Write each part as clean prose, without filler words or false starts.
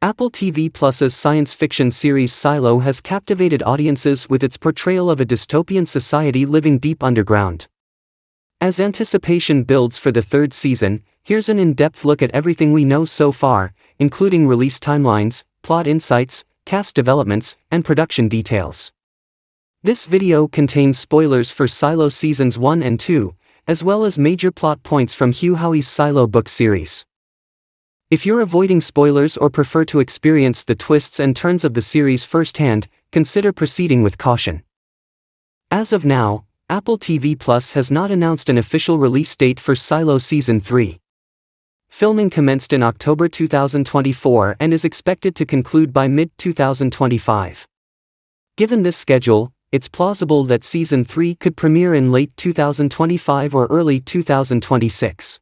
Apple TV Plus's science fiction series Silo has captivated audiences with its portrayal of a dystopian society living deep underground. As anticipation builds for the third season, here's an in-depth look at everything we know so far, including release timelines, plot insights, cast developments, and production details. This video contains spoilers for Silo Seasons 1 and 2, as well as major plot points from Hugh Howey's Silo book series. If you're avoiding spoilers or prefer to experience the twists and turns of the series firsthand, consider proceeding with caution. As of now, Apple TV Plus has not announced an official release date for Silo Season 3. Filming commenced in October 2024 and is expected to conclude by mid-2025. Given this schedule, it's plausible that Season 3 could premiere in late 2025 or early 2026.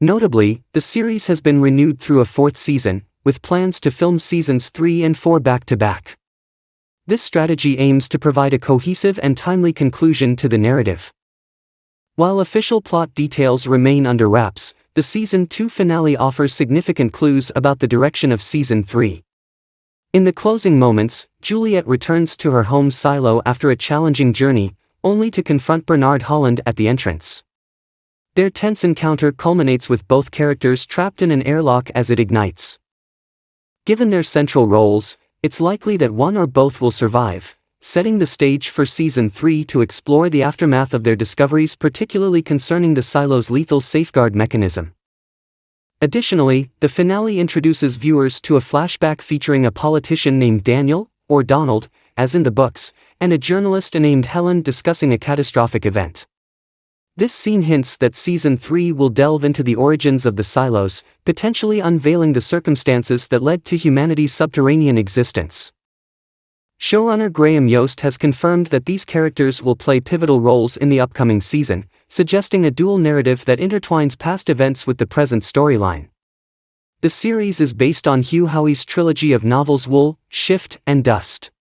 Notably, the series has been renewed through a fourth season, with plans to film Seasons 3 and 4 back-to-back. This strategy aims to provide a cohesive and timely conclusion to the narrative. While official plot details remain under wraps, the Season 2 finale offers significant clues about the direction of Season 3. In the closing moments, Juliet returns to her home Silo after a challenging journey, only to confront Bernard Holland at the entrance. Their tense encounter culminates with both characters trapped in an airlock as it ignites. Given their central roles, it's likely that one or both will survive, setting the stage for Season 3 to explore the aftermath of their discoveries, particularly concerning the Silo's lethal safeguard mechanism. Additionally, the finale introduces viewers to a flashback featuring a politician named Daniel, or Donald, as in the books, and a journalist named Helen discussing a catastrophic event. This scene hints that Season 3 will delve into the origins of the Silos, potentially unveiling the circumstances that led to humanity's subterranean existence. Showrunner Graham Yost has confirmed that these characters will play pivotal roles in the upcoming season, suggesting a dual narrative that intertwines past events with the present storyline. The series is based on Hugh Howey's trilogy of novels Wool, Shift, and Dust.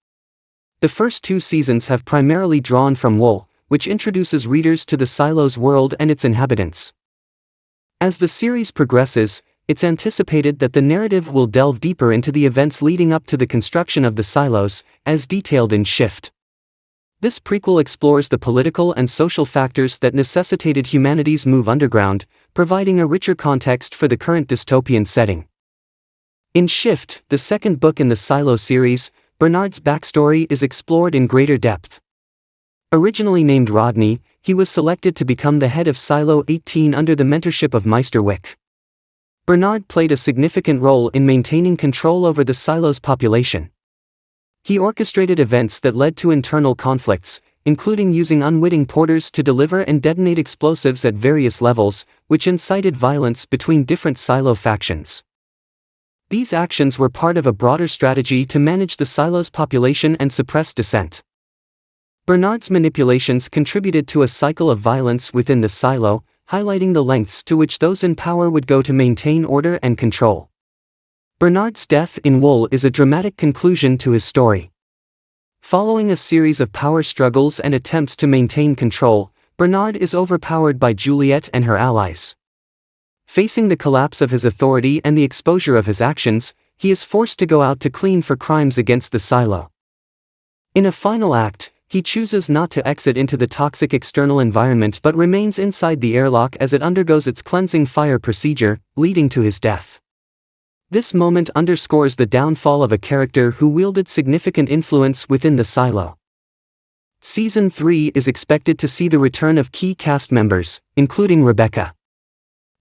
The first two seasons have primarily drawn from Wool, which introduces readers to the Silo's world and its inhabitants. As the series progresses, it's anticipated that the narrative will delve deeper into the events leading up to the construction of the Silos, as detailed in Shift. This prequel explores the political and social factors that necessitated humanity's move underground, providing a richer context for the current dystopian setting. In Shift, the second book in the Silo series, Bernard's backstory is explored in greater depth. Originally named Rodney, he was selected to become the head of Silo 18 under the mentorship of Meister Wick. Bernard played a significant role in maintaining control over the Silo's population. He orchestrated events that led to internal conflicts, including using unwitting porters to deliver and detonate explosives at various levels, which incited violence between different Silo factions. These actions were part of a broader strategy to manage the Silo's population and suppress dissent. Bernard's manipulations contributed to a cycle of violence within the Silo, highlighting the lengths to which those in power would go to maintain order and control. Bernard's death in Wool is a dramatic conclusion to his story. Following a series of power struggles and attempts to maintain control, Bernard is overpowered by Juliet and her allies. Facing the collapse of his authority and the exposure of his actions, he is forced to go out to clean for crimes against the Silo. In a final act, he chooses not to exit into the toxic external environment but remains inside the airlock as it undergoes its cleansing fire procedure, leading to his death. This moment underscores the downfall of a character who wielded significant influence within the Silo. Season 3 is expected to see the return of key cast members, including Rebecca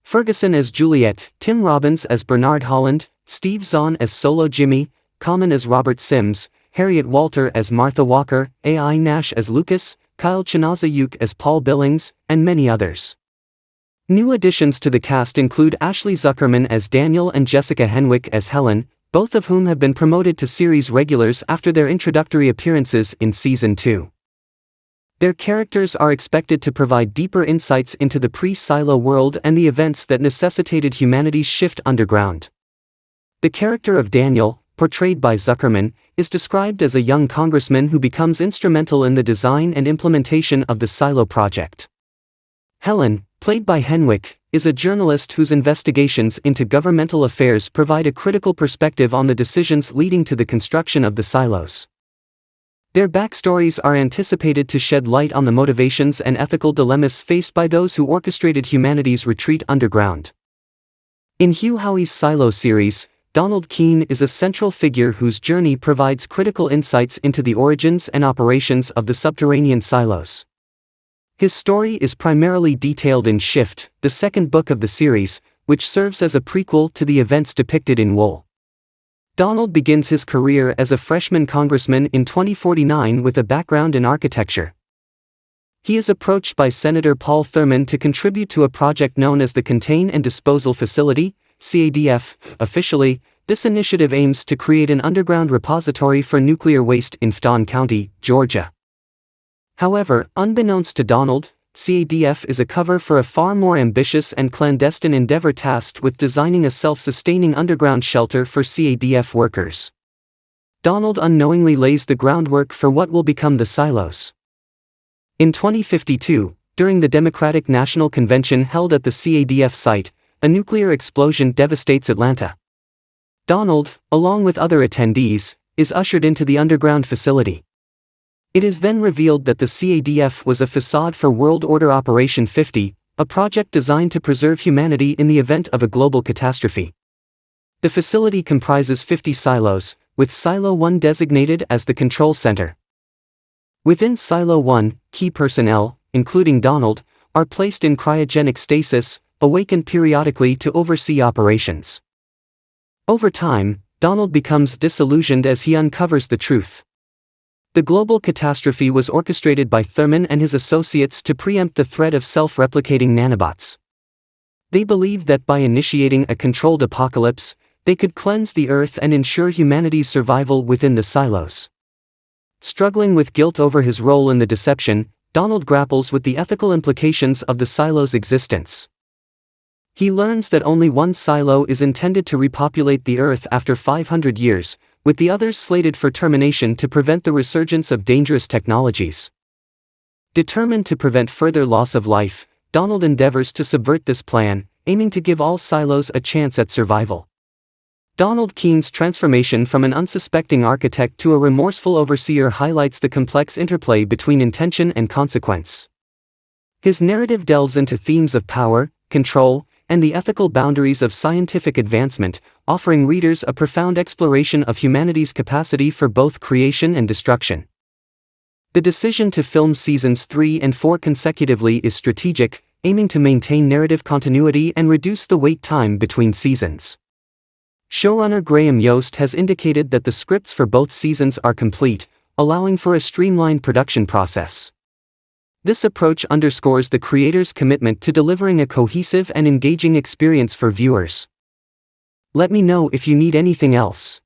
Ferguson as Juliet, Tim Robbins as Bernard Holland, Steve Zahn as Solo Jimmy, Common as Robert Sims, Harriet Walter as Martha Walker, A.I. Nash as Lucas, Kyle Chinazayuk as Paul Billings, and many others. New additions to the cast include Ashley Zuckerman as Daniel and Jessica Henwick as Helen, both of whom have been promoted to series regulars after their introductory appearances in Season 2. Their characters are expected to provide deeper insights into the pre-Silo world and the events that necessitated humanity's shift underground. The character of Daniel, portrayed by Zuckerman, is described as a young congressman who becomes instrumental in the design and implementation of the Silo project. Helen, played by Henwick, is a journalist whose investigations into governmental affairs provide a critical perspective on the decisions leading to the construction of the silos. Their backstories are anticipated to shed light on the motivations and ethical dilemmas faced by those who orchestrated humanity's retreat underground. In Hugh Howey's Silo series, Donald Keene is a central figure whose journey provides critical insights into the origins and operations of the subterranean silos. His story is primarily detailed in Shift, the second book of the series, which serves as a prequel to the events depicted in Wool. Donald begins his career as a freshman congressman in 2049 with a background in architecture. He is approached by Senator Paul Thurmond to contribute to a project known as the Contain and Disposal Facility, CADF. Officially, this initiative aims to create an underground repository for nuclear waste in Fton County, Georgia. However, unbeknownst to Donald, CADF is a cover for a far more ambitious and clandestine endeavor tasked with designing a self-sustaining underground shelter for CADF workers. Donald unknowingly lays the groundwork for what will become the silos. In 2052, during the Democratic National Convention held at the CADF site, a nuclear explosion devastates Atlanta. Donald, along with other attendees, is ushered into the underground facility. It is then revealed that the CADF was a facade for World Order Operation 50, a project designed to preserve humanity in the event of a global catastrophe. The facility comprises 50 silos, with Silo 1 designated as the control center. Within Silo 1, key personnel, including Donald, are placed in cryogenic stasis, awakened periodically to oversee operations. Over time, Donald becomes disillusioned as he uncovers the truth. The global catastrophe was orchestrated by Thurmond and his associates to preempt the threat of self-replicating nanobots. They believed that by initiating a controlled apocalypse, they could cleanse the Earth and ensure humanity's survival within the silos. Struggling with guilt over his role in the deception, Donald grapples with the ethical implications of the silo's existence. He learns that only one silo is intended to repopulate the Earth after 500 years, with the others slated for termination to prevent the resurgence of dangerous technologies. Determined to prevent further loss of life, Donald endeavors to subvert this plan, aiming to give all silos a chance at survival. Donald Keene's transformation from an unsuspecting architect to a remorseful overseer highlights the complex interplay between intention and consequence. His narrative delves into themes of power, control, and the ethical boundaries of scientific advancement, offering readers a profound exploration of humanity's capacity for both creation and destruction. The decision to film seasons 3 and 4 consecutively is strategic, aiming to maintain narrative continuity and reduce the wait time between seasons. Showrunner Graham Yost has indicated that the scripts for both seasons are complete, allowing for a streamlined production process. This approach underscores the creator's commitment to delivering a cohesive and engaging experience for viewers. Let me know if you need anything else.